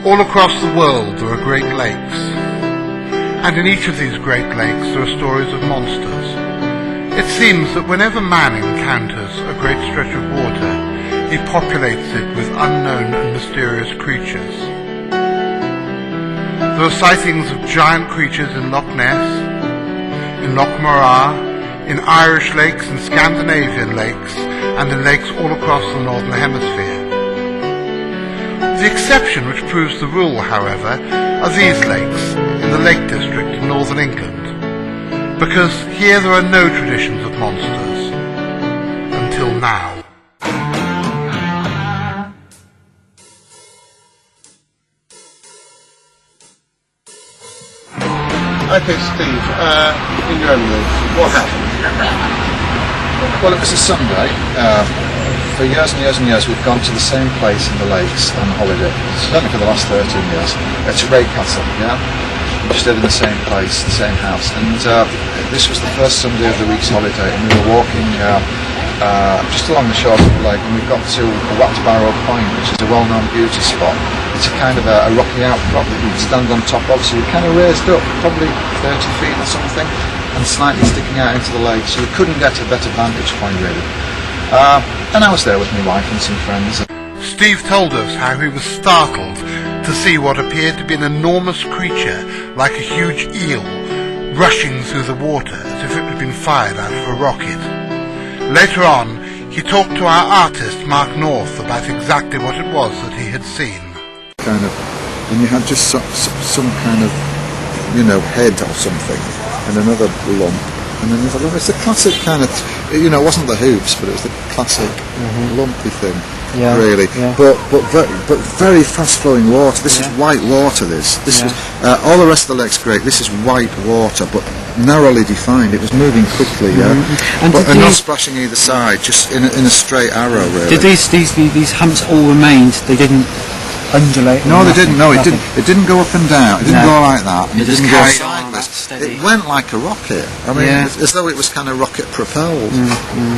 All across the world there are great lakes, and in each of these great lakes there are stories of monsters. It seems that whenever man encounters a great stretch of water, he populates it with unknown and mysterious creatures. There are sightings of giant creatures in Loch Ness, in Loch in Irish lakes and Scandinavian lakes, and in lakes all across the Northern Hemisphere. The exception which proves the rule, however, are these lakes in the Lake District in Northern England, because here there are no traditions of monsters, until now. Okay, Steve, in your own words, what happened? Well, it was a Sunday. For years and years and years we've gone to the same place in the lakes on holiday, certainly for the last 13 years. It's Castle, yeah? We just lived in the same place, the same house, and this was the first Sunday of the week's holiday, and we were walking just along the shores of the lake, and we got to Barrow Point, which is a well-known beauty spot. It's a kind of a rocky outcrop that you'd stand on top of, so we kind of raised up, probably 30 feet or something, and slightly sticking out into the lake, so we couldn't get a better vantage point really. And I was there with my wife and some friends. Steve told us how he was startled to see what appeared to be an enormous creature like a huge eel rushing through the water as if it had been fired out of a rocket. Later on, he talked to our artist Mark North about exactly what it was that he had seen. And you had just some kind of, head or something, and another lump. And then it's the classic kind of, it wasn't the hoops, but it was the classic lumpy thing, really. Yeah. But very fast flowing water. This is white water. This was all the rest of the lake's great. This is white water, but narrowly defined. It was moving quickly, and not splashing either side, just in a straight arrow. Really. Did these humps all remained? They didn't undulate? No, they didn't. No, it didn't. It didn't go up and down. It didn't go like that. And it didn't go sideways. It went like a rocket. I mean, as though it was kind of rocket propelled.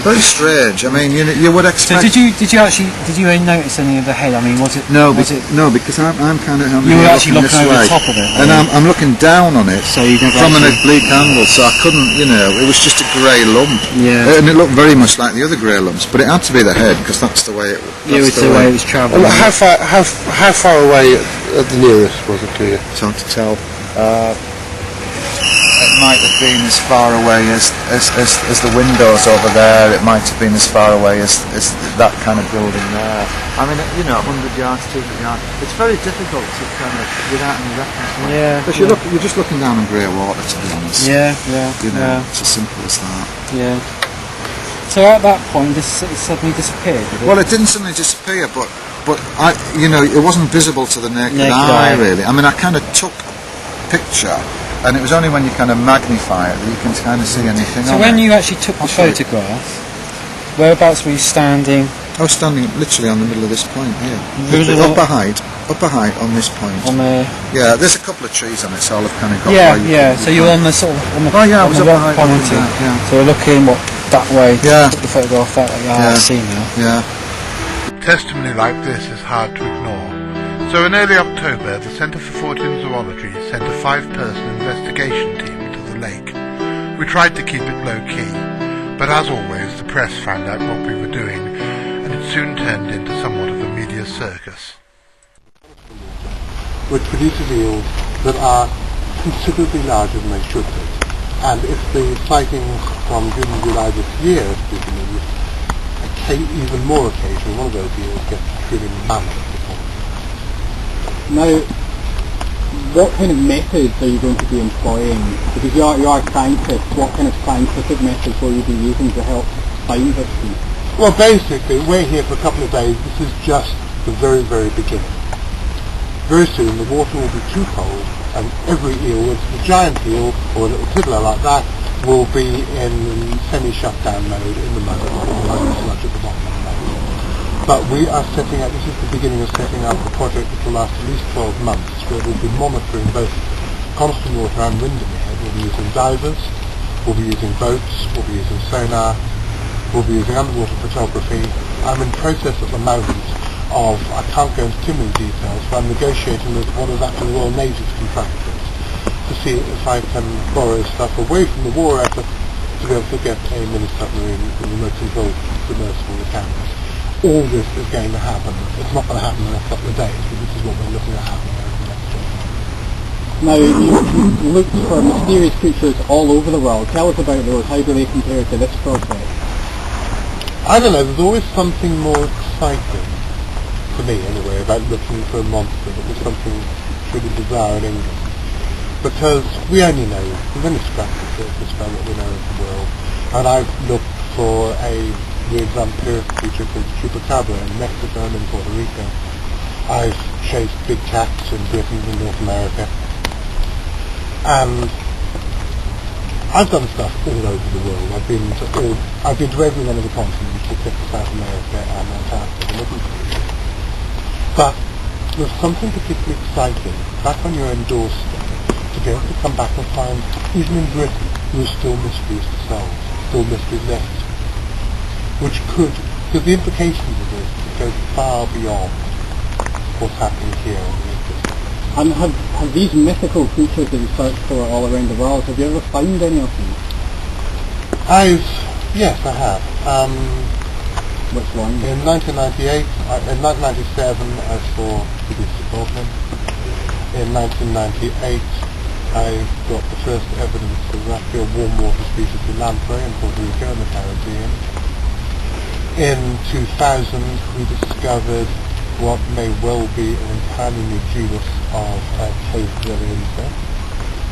Very strange. I mean, you would expect. So did you notice any of the head? I mean, was it? No, because I'm kind of. You were actually looking over the top of it, and I'm looking down on it. So you from an oblique angle, so I couldn't. It was just a grey lump. Yeah. And it looked very much like the other grey lumps, but it had to be the head because that's the way it. It's the way it was travelling. Well, how far away at the nearest was it to you? It's hard to tell. It might have been as far away as the windows over there. It might have been as far away as that kind of building there. I mean, 100 yards, 200 yards. It's very difficult to kind of, without any reference. Yeah. Because you're just looking down on grey water, to be honest. Yeah. It's as simple as that. Yeah. So at that point, it suddenly disappeared. Well, it didn't suddenly disappear, but it wasn't visible to the naked eye, really. I mean, I kind of took a picture, and it was only when you kind of magnify it that you can kind of see anything. So when you actually took the photograph, whereabouts were you standing? I was standing literally on the middle of this point here. Upper height on this point. Yeah, there's a couple of trees on it, so I've kind of got. Yeah. So you're on the sort of on the. Oh yeah, I was on up the high. So we're looking that way. Yeah. Took the photograph that way. I see now. Yeah. Testimony like this is hard to ignore. So in early October, the Centre for Fortean Zoology sent a 5-person investigation team to the lake. We tried to keep it low-key, but as always, the press found out what we were doing, and it soon turned into somewhat of a media circus. Which produces eels that are considerably larger than they should be. And if the sightings from June and July this year are to be believed, even more occasionally, one of those eels gets truly mammoth. Now, what kind of methods are you going to be employing? Because you are scientists, what kind of scientific methods will you be using to help find this species? Well, basically, we're here for a couple of days. This is just the very, very beginning. Very soon the water will be too cold, and every eel, whether it's a giant eel or a little tiddler like that, will be in semi-shutdown mode in the mud, like sludge at the bottom of the mud. But we are setting up, this is the beginning of setting up a project that will last at least 12 months, where we'll be monitoring both Coniston water and Windermere. We'll be using divers, we'll be using boats, we'll be using sonar, we'll be using underwater photography. I'm in process at the moment I can't go into too many details, but I'm negotiating with one of the Royal Navy's contractors to see if I can borrow stuff away from the war effort to be able to get a mini submarine with remote control submersible with cameras. All this is going to happen. It's not going to happen in the next couple of days, but this is what we're looking at happening over the next 12 months. Now, you looked for mysterious creatures all over the world. Tell us about those. How do they compare to this project? I don't know, there's always something more exciting, to me anyway, about looking for a monster that was something truly bizarre in England. Because we only know, we've only scratched the surface about what we know of the world. And I've looked for a weird vampiric creature called chupacabra in Mexico and in Puerto Rico. I've chased big cats in Britain and North America. And I've done stuff all over the world. I've been to every one of the continents except for South America and Antarctica. But there's something particularly exciting back on your own doorstep to be able to come back and find, even in Britain, there are still mysteries to solve, still mysteries left, which could, because the implications of this go far beyond what's happening here on the internet. And have these mythical creatures that you search for all around the world, have you ever found any of them? Yes, I have. Which one? In 1998, in 1997, I saw the dolphin. In 1998, I got the first evidence of actually a warm water species of lamprey in Puerto Rico in the Caribbean. In 2000, we discovered what may well be an entirely new genus of cave dweller insect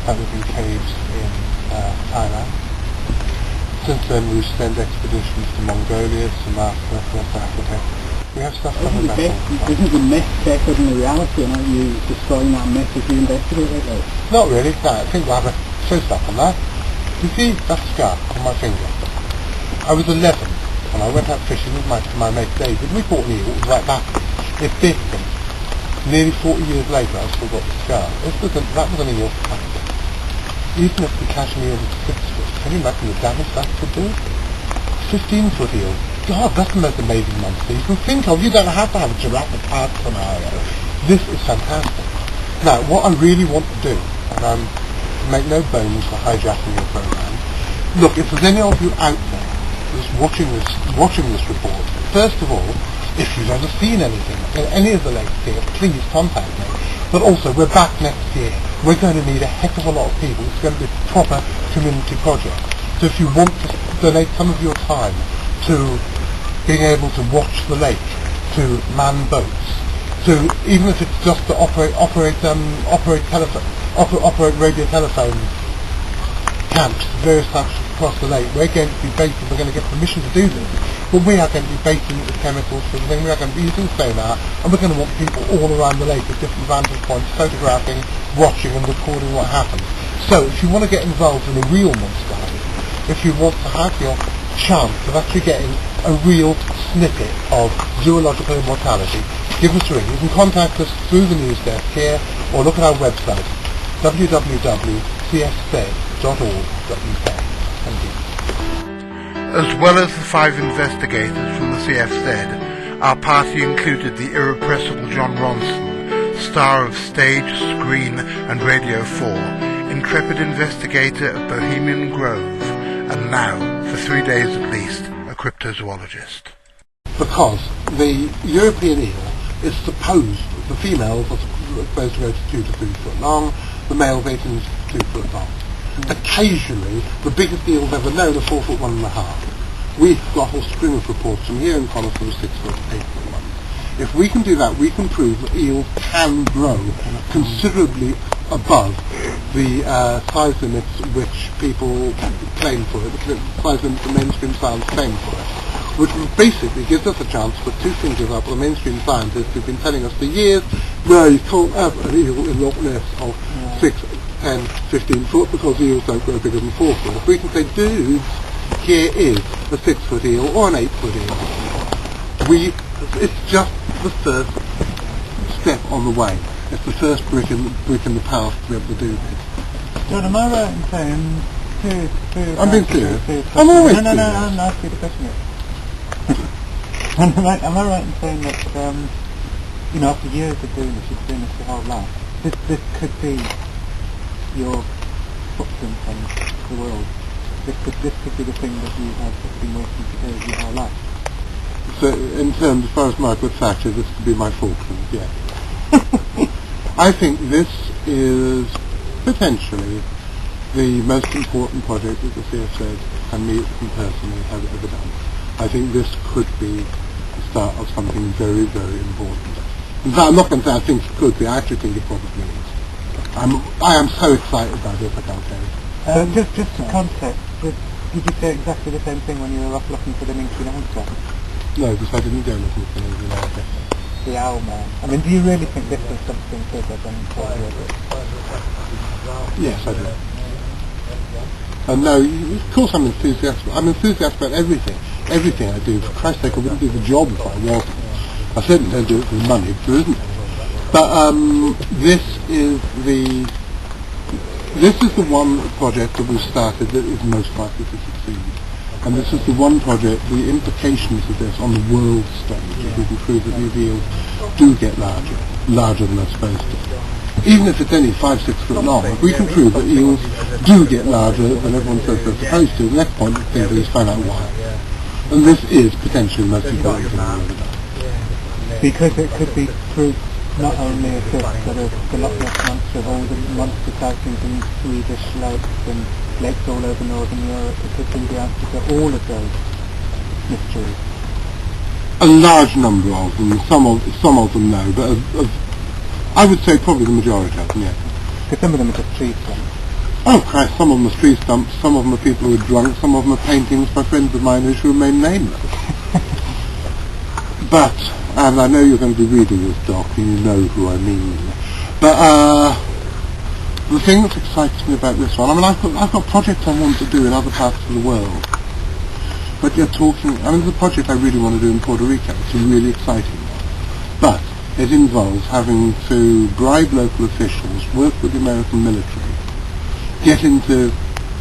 that live in caves in Thailand. Since then we've sent expeditions to Mongolia, Sumatra, West Africa. We have stuff coming back all the time. Isn't the myth better than the reality, and aren't you destroying that myth as you investigate like this? Not really, no, I think we'll have a show stuff on that. You see that scar on my finger? I was 11 and I went out fishing with my mate David. We caught an eel, it was like that. It bit him. Nearly 40 years later, I've still got the scar. That was an eel factor. Even if we catch an eel with 6 foot, can you imagine the damage that could do? 15-foot eel. God, that's the most amazing monster you can think of. You don't have to have a Jurassic Park scenario. This is fantastic. Now, what I really want to do, and make no bones for hijacking your program, look, if there's any of you out there that's watching this report, first of all, if you've ever seen anything in any of the lakes here, please contact me. But also, we're back next year. We're going to need a heck of a lot of people. It's going to be a proper community project. So if you want to donate some of your time to being able to watch the lake, to man boats, to even if it's just to operate radio telephone camps, various types across the lake. We're going to be basing, we're going to get permission to do this, but we are going to be basing the chemicals for the thing. We are going to be using sonar, and we're going to want people all around the lake at different vantage points, photographing, watching and recording what happens. So if you want to get involved in a real monster hunt, if you want to have your chance of actually getting a real snippet of zoological immortality, give us a ring. You can contact us through the news desk here, or look at our website, www.csfed.org.uk. Thank you. As well as the 5 investigators from the CFZ, our party included the irrepressible John Ronson, star of stage, screen and Radio 4, intrepid investigator of Bohemian Grove, and now, for 3 days at least, a cryptozoologist. Because the European eel is supposed, the females are supposed to go to 2 to 3 foot long, the males 18 to 2 foot long. Occasionally, the biggest eels ever known are 4 foot 1.5. We've got a whole string of reports from here in Coniston of 6 foot, 8 foot ones. If we can do that, we can prove that eels can grow considerably above the size limits which people claim for it, the size limits the mainstream science claim for it, which basically gives us a chance to put 2 fingers up on the mainstream scientists who've been telling us for years, no, you can't have an eel in Loch Ness of 6, 10, 15 foot because eels don't grow bigger than 4 foot. If we can say, dudes, here is a 6 foot eel or an 8 foot eel, it's just the first step on the way. It's the first brick in the path to be able to do this. John, am I right in saying... I'm being serious. I'm always serious. No, I'm asking the question. Am I right in saying that you know, after years of doing this, you've been doing this your whole life. This could be your footprint on the world. This could be the thing that you have been waiting to do your whole life. So, in terms, as far as Margaret Thatcher, this could be my fortune, yeah. I think this is potentially the most important project that the CSZ and me personally have ever done. I think this could be the start of something very, very important. In fact, I'm not going to say I think it could be, I actually think it probably is. I am so excited by this, I can't tell you. Just for context, did you say exactly the same thing when you were off looking for the minky monster? No, because I didn't go looking for anything like that. The owl man. I mean, do you really think this is something bigger than what you did? Yes, I do. And no, of course I'm enthusiastic. I'm enthusiastic about everything. Everything I do. For Christ's sake, I wouldn't do the job if I wasn't. I certainly don't do it for the money, because there isn't any. But this is the one project that we've started that is most likely to succeed. And this is the one project, the implications of this on the world stage, if we can prove that these eels do get larger than they're supposed to. Even if it's only 5-6 foot long, if we can prove that eels do get larger than everyone says they're supposed to, the next point the thing is find out why. And this is potentially the most important thing we've ever done. Because it could be proof not only of this, but of the Loch Ness Monster, of all the monster sightings in Swedish lakes and lakes all over Northern Europe. It could be the answer to all of those mysteries. A large number of them, some of them no, but I would say probably the majority of them, yeah. Because some of them are just tree stumps. Oh Christ, some of them are tree stumps, some of them are people who are drunk, some of them are paintings by friends of mine who should remain nameless. But, and I know you're going to be reading this doc, and you know who I mean, but the thing that excites me about this one, I mean I've got projects I want to do in other parts of the world, but you're talking, I mean there's a project I really want to do in Puerto Rico, it's a really exciting one, but it involves having to bribe local officials, work with the American military,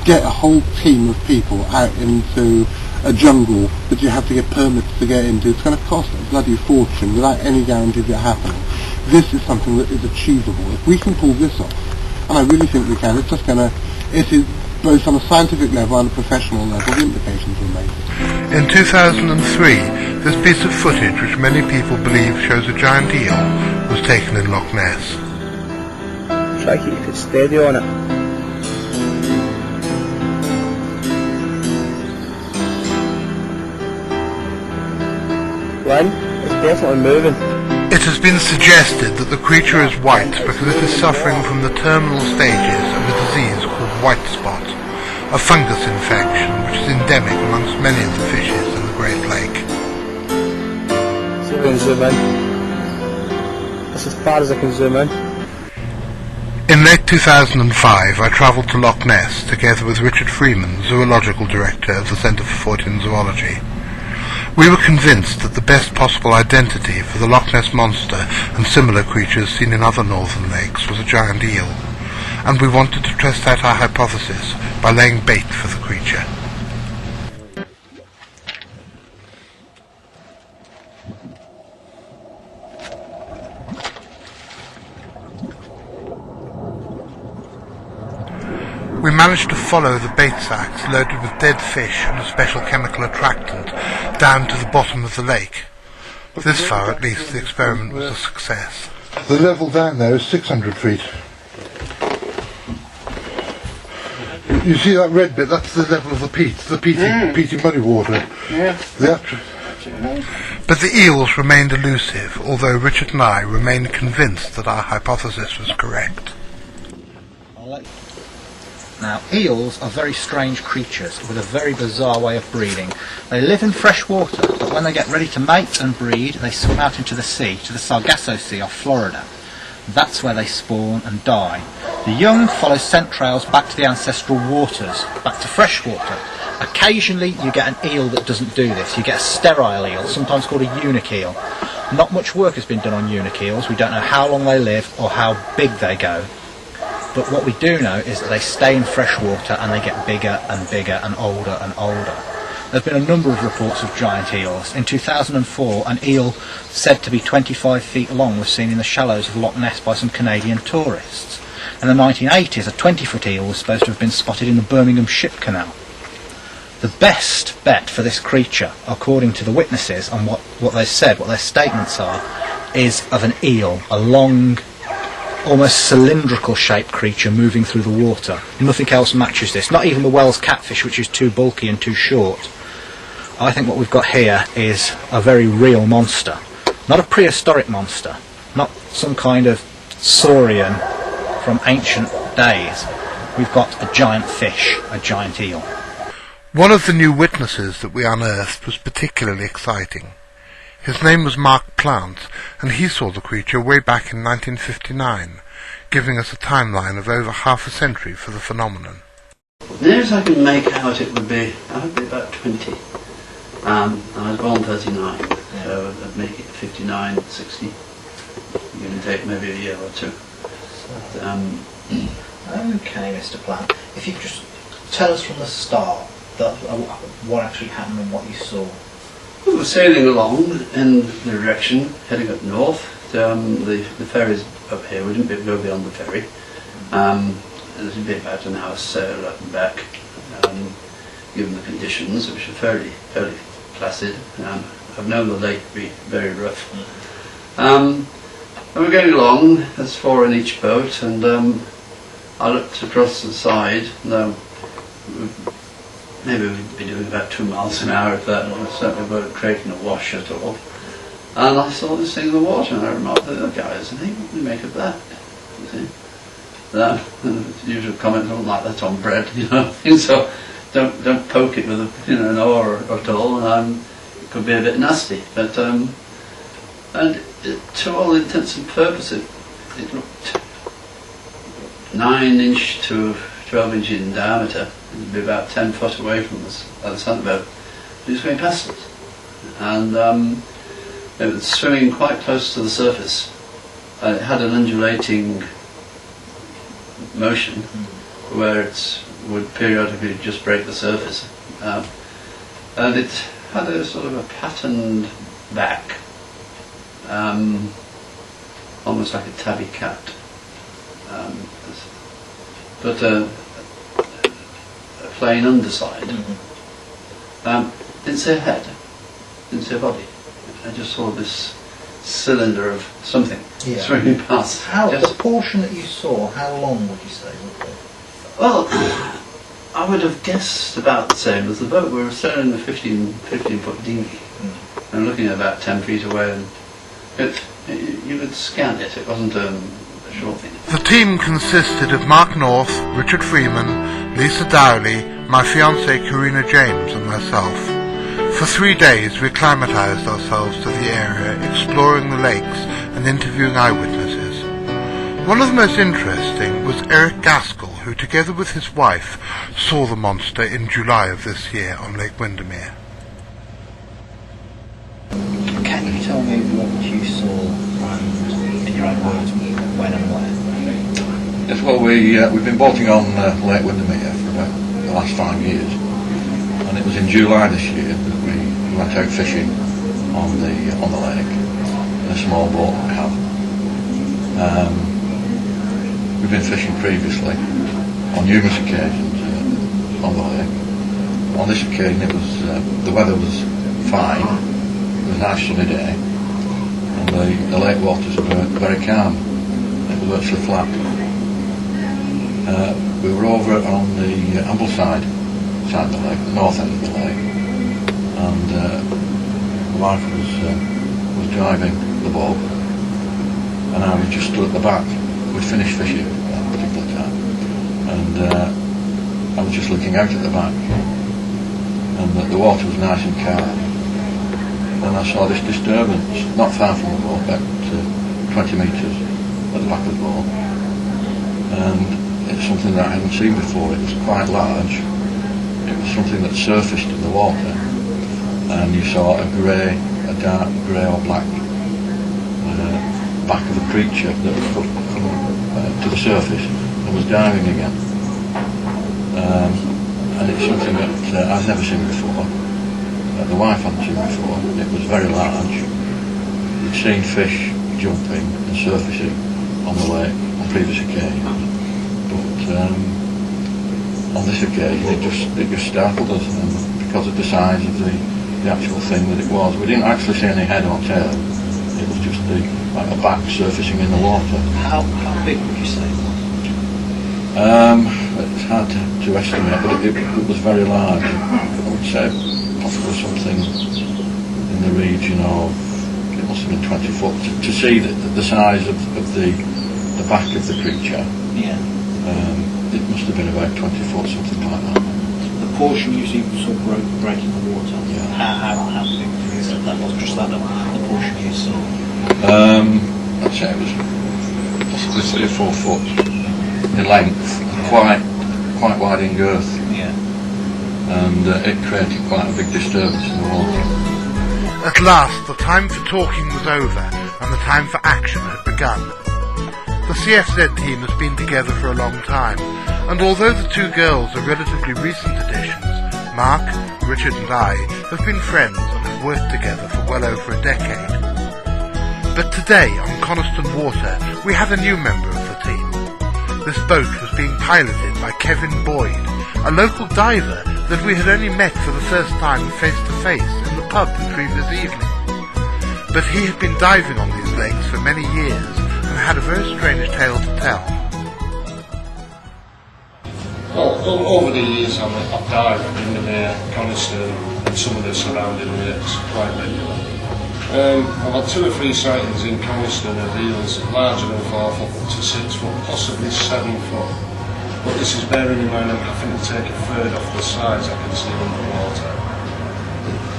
get a whole team of people out into a jungle that you have to get permits to get into. It's going to cost a bloody fortune without any guarantee of it happening. This is something that is achievable. If we can pull this off, and I really think we can, it's just going to, it is both on a scientific level and a professional level, the implications are amazing. In 2003, this piece of footage, which many people believe shows a giant eel, was taken in Loch Ness. Try to keep it steady on it. Glenn, it's definitely moving. It has been suggested that the creature is white because it is suffering from the terminal stages of a disease called white spot, a fungus infection which is endemic amongst many of the fishes in the Great Lake. See if we can zoom in. That's as far as I can zoom in. In late 2005, I travelled to Loch Ness together with Richard Freeman, Zoological Director of the Centre for Fortean Zoology. We were convinced that the best possible identity for the Loch Ness Monster and similar creatures seen in other northern lakes was a giant eel, and we wanted to test out our hypothesis by laying bait for the creature. We managed to follow the bait sacks loaded with dead fish and a special chemical attractant down to the bottom of the lake. This far, at least, the experiment was a success. The level down there is 600 feet. You see that red bit? That's the level of the peat, peaty muddy water. Yeah. But the eels remained elusive, although Richard and I remained convinced that our hypothesis was correct. Now, eels are very strange creatures with a very bizarre way of breeding. They live in fresh water, but when they get ready to mate and breed, they swim out into the sea, to the Sargasso Sea off Florida. That's where they spawn and die. The young follow scent trails back to the ancestral waters, back to fresh water. Occasionally you get an eel that doesn't do this. You get a sterile eel, sometimes called a eunuch eel. Not much work has been done on eunuch eels. We don't know how long they live or how big they go. But what we do know is that they stay in fresh water and they get bigger and bigger and older and older. There have been a number of reports of giant eels. In 2004, an eel said to be 25 feet long was seen in the shallows of Loch Ness by some Canadian tourists. In the 1980s, a 20-foot eel was supposed to have been spotted in the Birmingham Ship Canal. The best bet for this creature, according to the witnesses and what they said, what their statements are, is of an eel, a long, almost cylindrical shaped creature moving through the water. Nothing else matches this, not even the Wells catfish, which is too bulky and too short. I think what we've got here is a very real monster. Not a prehistoric monster, not some kind of saurian from ancient days. We've got a giant fish, a giant eel. One of the new witnesses that we unearthed was particularly exciting. His name was Mark Plant, and he saw the creature way back in 1959, giving us a timeline of over half a century for the phenomenon. The nearest I can make out it would be, I would be about 20. I was born 39, so I'd make it 59, 60. You're going to take maybe a year or two. Okay, Mr. Plant, if you could just tell us from the start what actually happened and what you saw. We were sailing along in the direction, heading up north. The ferry's up here, we didn't go beyond the ferry. It would be about an hour's sail up and back, given the conditions, which are fairly placid. I've known the lake to be very rough. And we're going along, there's 4 in each boat, and I looked across the side. Maybe we'd be doing about 2 miles an hour if that. Certainly weren't creating a wash at all. And I saw this thing in the water, and I remarked to the other guys, and hey, what do we make of that? You see? That, the usual comment, don't like that on bread, you know. So don't poke it with an oar or at all. It could be a bit nasty. But and to all intents and purposes, it looked 9-inch to 12-inch in diameter. It would be about 10 foot away from us at the centre boat. It was going past us, and it was swimming quite close to the surface. It had an undulating motion where it would periodically just break the surface, and it had a sort of a patterned back, almost like a tabby cat, but a plain underside. Didn't say head, didn't say body. I just saw this cylinder of something swimming past. The portion that you saw, how long would you say would be? Well, I would have guessed about the same as the boat. We were sailing a 15-foot dinghy, and looking at about 10 feet away, and you could scan it. It wasn't a short thing. The team consisted of Mark North, Richard Freeman, Lisa Dowley, my fiancée Karina James, and myself. For 3 days we acclimatised ourselves to the area, exploring the lakes and interviewing eyewitnesses. One of the most interesting was Eric Gaskell, who together with his wife saw the monster in July of this year on Lake Windermere. Can you tell me what you saw and, in your own words, when and where? Yes, well, we've been boating on Lake Windermere for about the last 5 years, and it was in July this year that we went out fishing on the lake in a small boat that we have. We've been fishing previously on numerous occasions on the lake. On this occasion, the weather was fine. It was a nice sunny day, and the lake waters were very calm. It was virtually flat. We were over on the Ambleside side of the lake, the north end of the lake, and my wife was driving the boat, and I was just stood at the back. We'd finished fishing at that particular time, and I was just looking out at the back, and the water was nice and calm, and I saw this disturbance not far from the boat, about 20 metres at the back of the boat, and it's something that I hadn't seen before. It was quite large. It was something that surfaced in the water, and you saw a dark grey or black back of a creature that had come to the surface and was diving again. And it's something that I've never seen before. the wife hadn't seen before. It was very large. You'd seen fish jumping and surfacing on the lake on previous occasions, but on this occasion it just startled us, and because of the size of the actual thing that it was. We didn't actually see any head or tail. It was just like a back surfacing in the water. How big would you say it was? It's hard to estimate, but it was very large. I would say possibly something in the region of, it must have been 20 foot. To see the size of the back of the creature, yeah. It must have been about 20 foot, something like that. The portion you see sort of breaking the water. Yeah. How big would you say that was? Just that the portion you saw. I'd say it was possibly 3 or 4 foot in length, quite wide in girth. Yeah. And it created quite a big disturbance in the water. At last, the time for talking was over, and the time for action had begun. The CFZ team has been together for a long time, and although the two girls are relatively recent additions, Mark, Richard and I have been friends and have worked together for well over a decade. But today, on Coniston Water, we have a new member of the team. This boat was being piloted by Kevin Boyd, a local diver that we had only met for the first time face to face in the pub the previous evening. But he had been diving on these lakes for many years and had a very strange tale to tell. Well, over the years I've dived in Windermere, Coniston and some of the surrounding lakes quite regularly. I've had 2 or 3 sightings in Coniston of eels larger than 4 foot up to 6 foot, possibly 7 foot. But this is bearing in mind I'm having to take a third off the size I can see underwater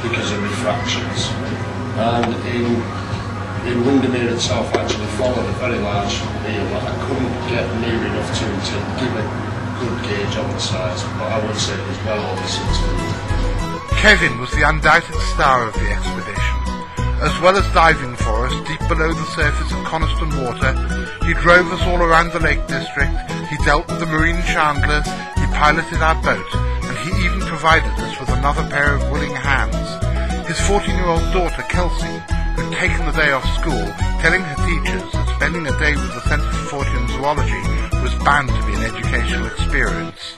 because of refractions. And in Windermere itself I actually followed a very large eel that I couldn't get near enough to give a good gauge on the size, but I would say it was well over 6 feet. Kevin was the undoubted star of the expedition. As well as diving for us deep below the surface of Coniston Water, he drove us all around the Lake District, he dealt with the marine chandlers, he piloted our boat, and he even provided us with another pair of willing hands. His 14-year-old daughter, Kelsey, who'd taken the day off school, telling her teachers that spending a day with the Centre for Fortean Zoology was bound to be an educational experience.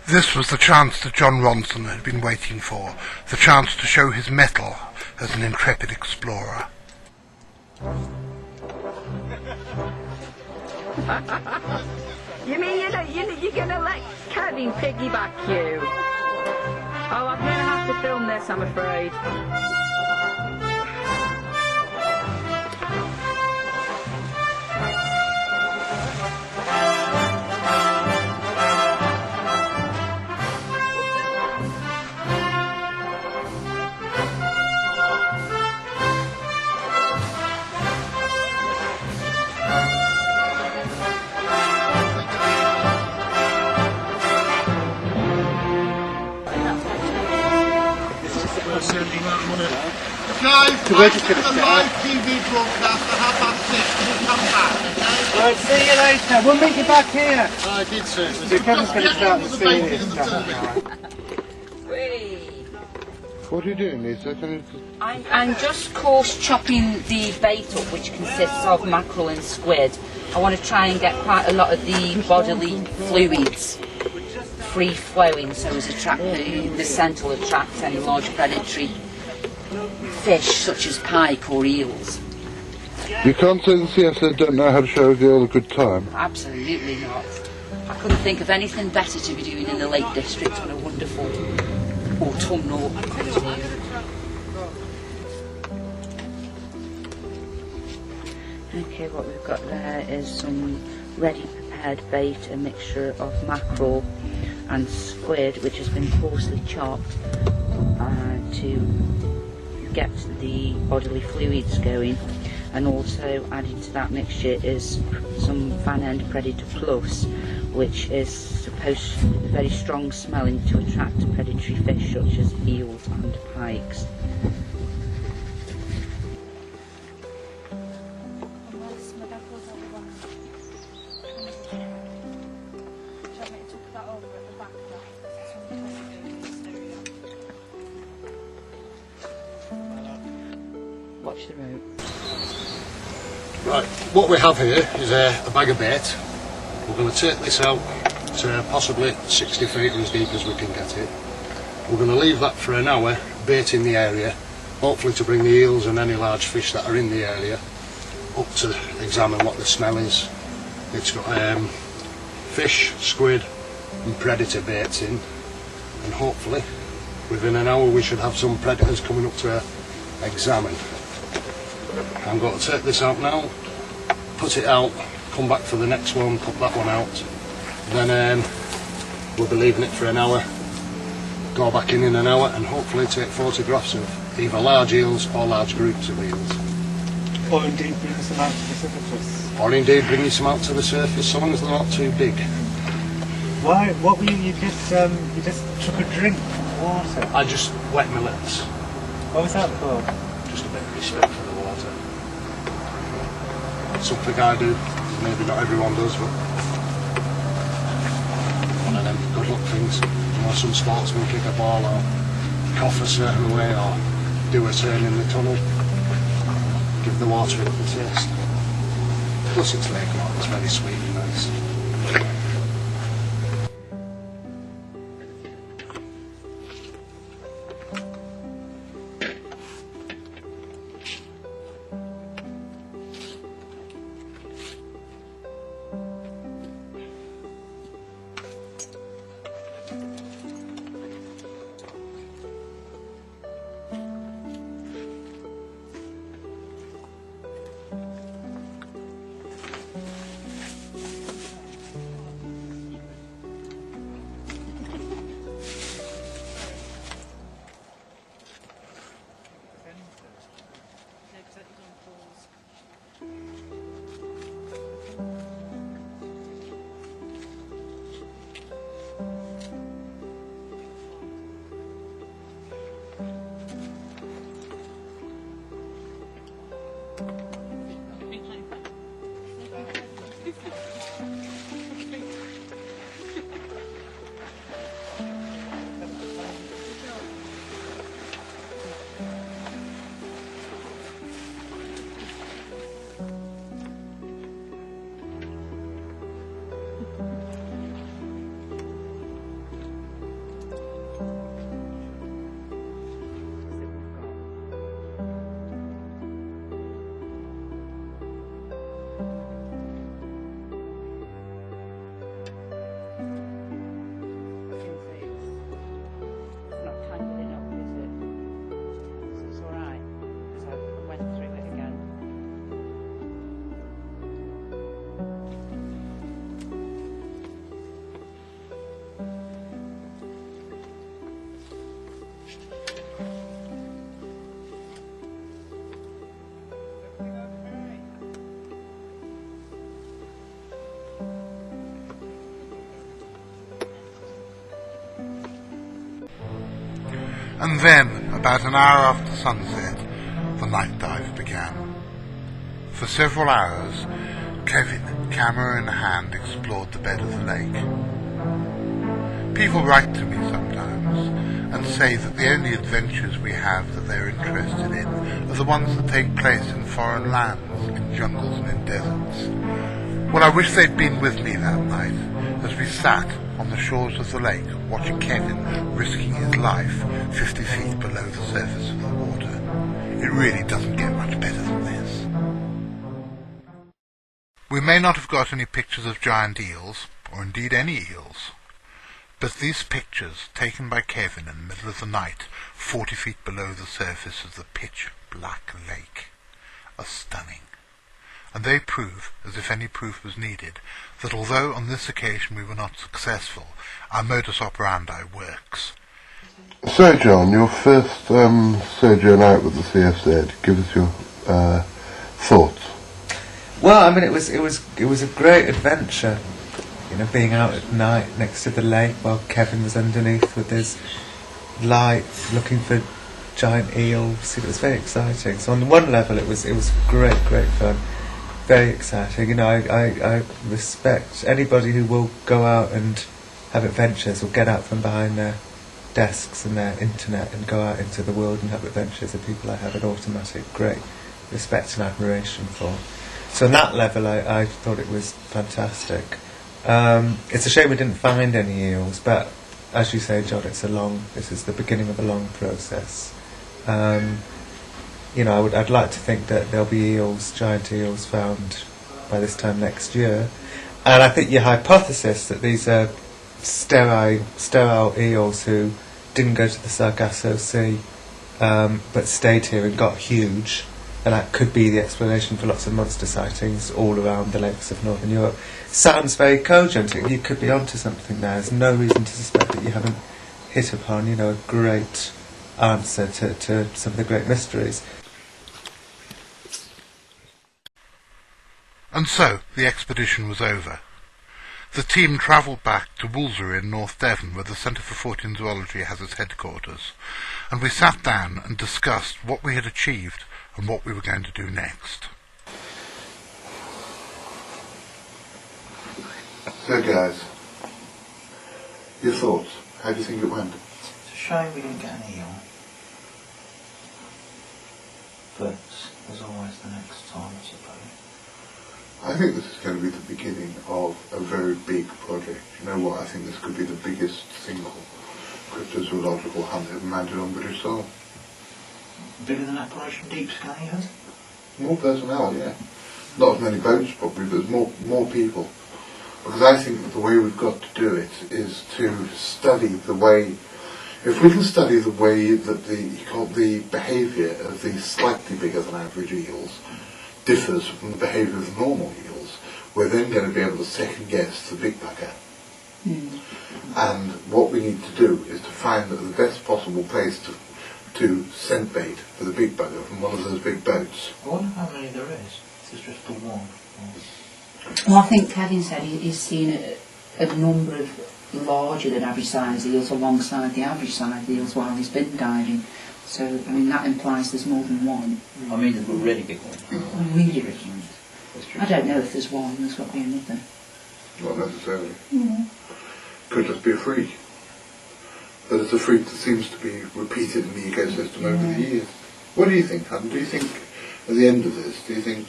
This was the chance that John Ronson had been waiting for, the chance to show his mettle as an intrepid explorer. You mean you're gonna let Kevin piggyback you? Oh, I'm gonna have to film this, I'm afraid. Guys, the live TV broadcast at 6:30. We'll come back, okay? Right, see you later. We'll meet you back here. I did say. So Kevin's going to start the serious stuff. What are you doing, Lisa? I'm just coarse chopping the bait up, which consists of mackerel and squid. I want to try and get quite a lot of the bodily fluids free flowing, so as the scent will attract any large predatory fish such as pike or eels. You can't say the CFZ don't know how to show a girl a good time. Absolutely not. I couldn't think of anything better to be doing in the Lake District on a wonderful autumnal afternoon. Okay, what we've got there is some ready prepared bait, a mixture of mackerel and squid, which has been coarsely chopped to get the bodily fluids going, and also added to that mixture is some Van End Predator Plus, which is supposed to be very strong smelling to attract predatory fish such as eels and pikes. watch the route. Right, what we have here is a bag of bait. We're going to take this out to possibly 60 feet or as deep as we can get it. We're going to leave that for an hour, baiting the area, hopefully to bring the eels and any large fish that are in the area up to examine what the smell is. It's got fish, squid and predator baits in, and hopefully within an hour we should have some predators coming up to examine. I'm going to take this out now, put it out, come back for the next one, put that one out, then we'll be leaving it for an hour, go back in an hour and hopefully take photographs of either large eels or large groups of eels. Or indeed bring some out to the surface. Or indeed bring some out to the surface, so long as they're not too big. Why? What were you just took a drink from the water? I just wet my lips. What was that for? Just a bit of respect for the water. Something I do, maybe not everyone does, but one of them good luck things. You know, some sportsmen kick a ball or cough a certain way or do a turn in the tunnel. Give the water a little taste. Plus it's lake water, it's very sweet and nice. And then, about an hour after sunset, the night dive began. For several hours, Kevin, camera in hand, explored the bed of the lake. People write to me sometimes and say that the only adventures we have that they're interested in are the ones that take place in foreign lands, in jungles and in deserts. Well, I wish they'd been with me that night as we sat on the shores of the lake watching Kevin risking his life 50 feet below the surface of the water. It really doesn't get much better than this. We may not have got any pictures of giant eels, or indeed any eels, but these pictures, taken by Kevin in the middle of the night, 40 feet below the surface of the pitch-black lake, are stunning. And they prove, as if any proof was needed, that although on this occasion we were not successful, our modus operandi works. So John, your first sojourn out with the CFZ, give us your thoughts. Well, I mean, it was a great adventure, you know, being out at night next to the lake while Kevin was underneath with his light, looking for giant eels. It was very exciting. So on one level, it was great fun, very exciting. You know, I respect anybody who will go out and have adventures, or get out from behind their desks and their internet and go out into the world and have adventures. The people I have at Automatic, great respect and admiration for. So on that level, I thought it was fantastic. It's a shame we didn't find any eels, but as you say, John, this is the beginning of a long process. I'd like to think that there'll be eels, giant eels, found by this time next year. And I think your hypothesis that these are sterile eels who didn't go to the Sargasso Sea, but stayed here and got huge, and that could be the explanation for lots of monster sightings all around the lakes of Northern Europe. Sounds very cogent. You could be onto something there. There's no reason to suspect that you haven't hit upon, a great answer to some of the great mysteries. And so the expedition was over. The team travelled back to Wolseley in North Devon, where the Centre for Fortean Zoology has its headquarters, and we sat down and discussed what we had achieved and what we were going to do next. So guys, your thoughts? How do you think it went? It's a shame we didn't get an eel. But there's always the next time, I suppose. I think this is going to be the beginning of a very big project. You know what? I think this could be the biggest single cryptozoological hunt ever mounted on British soil. Bigger than Operation Deep Sky has? More personnel, yeah. Not as many boats probably, but there's more people. Because I think that the way we've got to do it is to study the way, if we can study the way that the behaviour of these slightly bigger than average eels differs from the behaviour of the normal eels, we're then going to be able to second guess the big bugger. And what we need to do is to find the best possible place to scent bait for the big bugger from one of those big boats. I wonder how many there is. This is just the one. Well, I think Kevin said he's seen a number of larger than average size eels alongside the average size eels while he's been diving. So, I mean, that implies there's more than one. I mean, there's a really big one. A really big one. I don't know if there's one, there's got to be another. Not necessarily. Could just be a freak. But it's a freak that seems to be repeated in the ecosystem over the years. What do you think, Hun? Do you think, at the end of this, do you think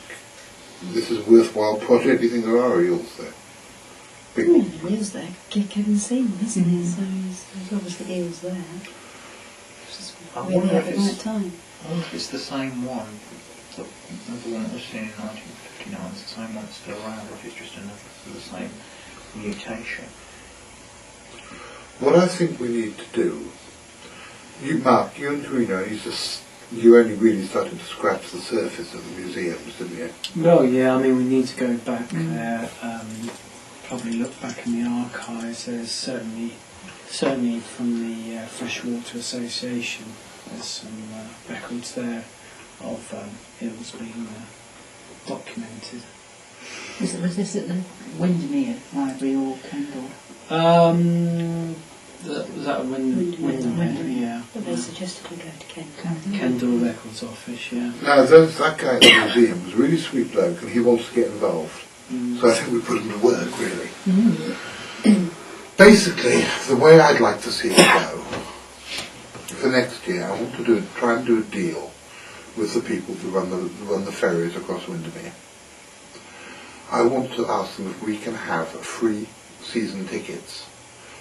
this is a worthwhile project? Do you think there are eels there? Big eels there. Kevin's seen them, isn't he? So there's obviously eels there. I Really wonder at if the right time. I wonder if it's the same one, the one that was seen in 1959, it's the same one that's still around, or if it's just the same mutation. What I think we need to do, Mark, you and Karina, you only really started to scratch the surface of the museums, didn't you? Well, yeah, I mean, we need to go back there, probably look back in the archives. There's certainly from the Freshwater Association, there's some records there of eels being documented. Was this at the Windermere Library or Kendal? Was that a Windermere? Yeah. But they suggested we go to Kendal. Kendal Records Office, yeah. Now, that guy at the museum was a really sweet bloke and he wants to get involved. So I think we put him to work, really. Basically, the way I'd like to see it go, for next year, I want to try and do a deal with the people who run the ferries across Windermere. I want to ask them if we can have free season tickets.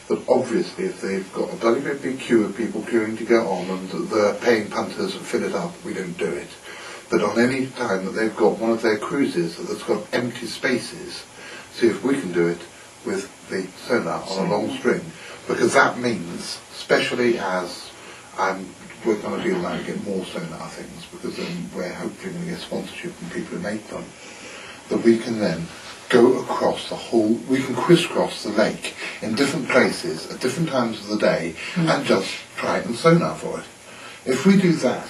But obviously, if they've got a bloody big queue of people queuing to go on and they're paying punters and fill it up, we don't do it. But on any time that they've got one of their cruises that's got empty spaces, see if we can do it with the sonar on a long string, because that means, especially as I'm working on a deal now to get more sonar things, because then we're hopefully going to get sponsorship from people who make them, that we can then go across the whole, we can crisscross the lake in different places at different times of the day and just try and sonar for it. If we do that,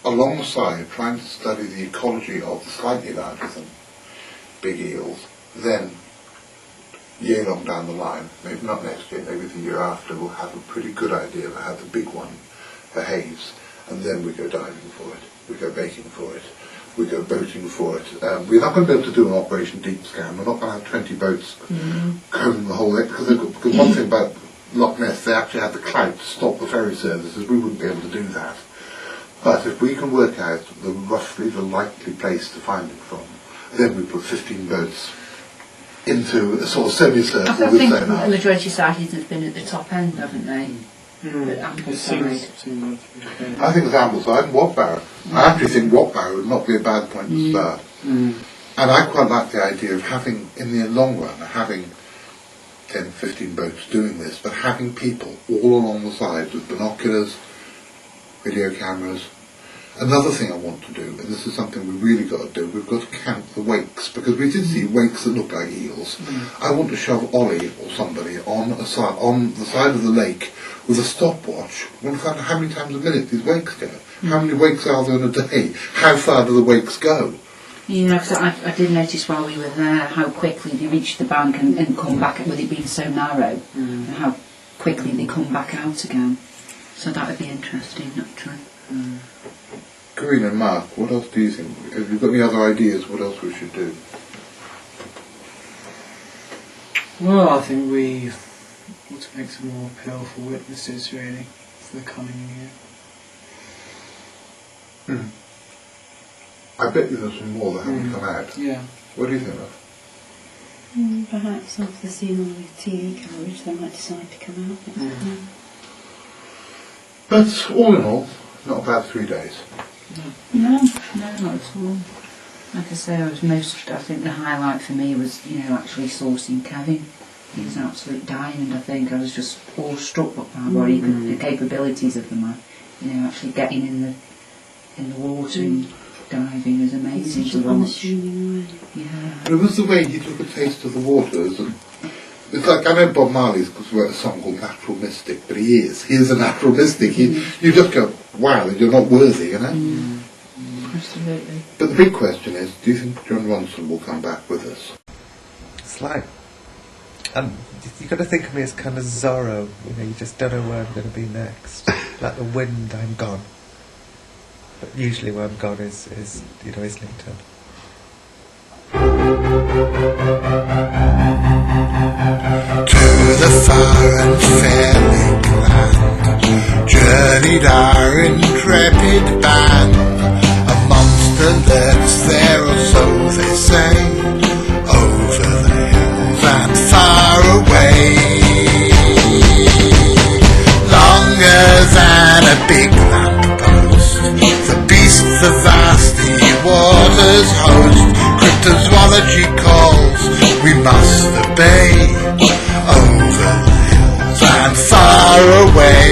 alongside trying to study the ecology of the slightly larger than big eels, then year long down the line, maybe not next year, maybe the year after, we'll have a pretty good idea of how the big one behaves, and then we go diving for it, we go baking for it, we go boating for it. We're not going to be able to do an Operation Deep Scan. We're not going to have 20 boats combing the whole lake, because one thing about Loch Ness, they actually had the clout to stop the ferry services. We wouldn't be able to do that. But if we can work out roughly the likely place to find it from, then we put 15 boats into a sort of semicircle I with think sonar. the majority of sightings have been at the top end, haven't they? At Ambleside. I think it's Ambleside and Watbarrow. I actually think Watbarrow would not be a bad point to start. And I quite like the idea of having, in the long run, having 10, 15 boats doing this, but having people all along the sides with binoculars, video cameras. Another thing I want to do, and this is something we've really got to do, we've got to count the wakes, because we did see wakes that look like eels. I want to shove Ollie or somebody on the side of the lake with a stopwatch. I want to find out how many times a minute these wakes go. How many wakes are there in a day? How far do the wakes go? Yeah, because I did notice while we were there how quickly they reached the bank and come back, with it being so narrow, and how quickly they come back out again. So that would be interesting, naturally. Corinne and Mark, what else do you think? Have you got any other ideas what else we should do? Well, I think we want to make some more appeal for witnesses, really, for the coming year. I bet you there's some more that haven't come out. Yeah. What do you think of? Perhaps after seeing all the TV coverage, they might decide to come out. But all in all, not about 3 days. No, not at all. Like I say, I think the highlight for me was, actually sourcing Kevin. He was an absolute diamond, I think. I was just awestruck by what the capabilities of the man. Actually getting in the water and diving was amazing to watch. But it was the way he took a taste of the waters. And it's like, I know Bob Marley's wrote a song called Natural Mystic, but he is a natural mystic. You just go, wow, you're not worthy, Absolutely. But the big question is, do you think John Ronson will come back with us? It's like, you've got to think of me as kind of Zorro, you just don't know where I'm going to be next. Like the wind, I'm gone. But usually where I'm gone is Islington. To the far and fair lake land journeyed our intrepid band. A monster lurks there, or so they say, over the hills and far away. Longer than a big lamppost, the beast the vasty waters host. Cryptozoology calls, we must obey, over the hills and far away.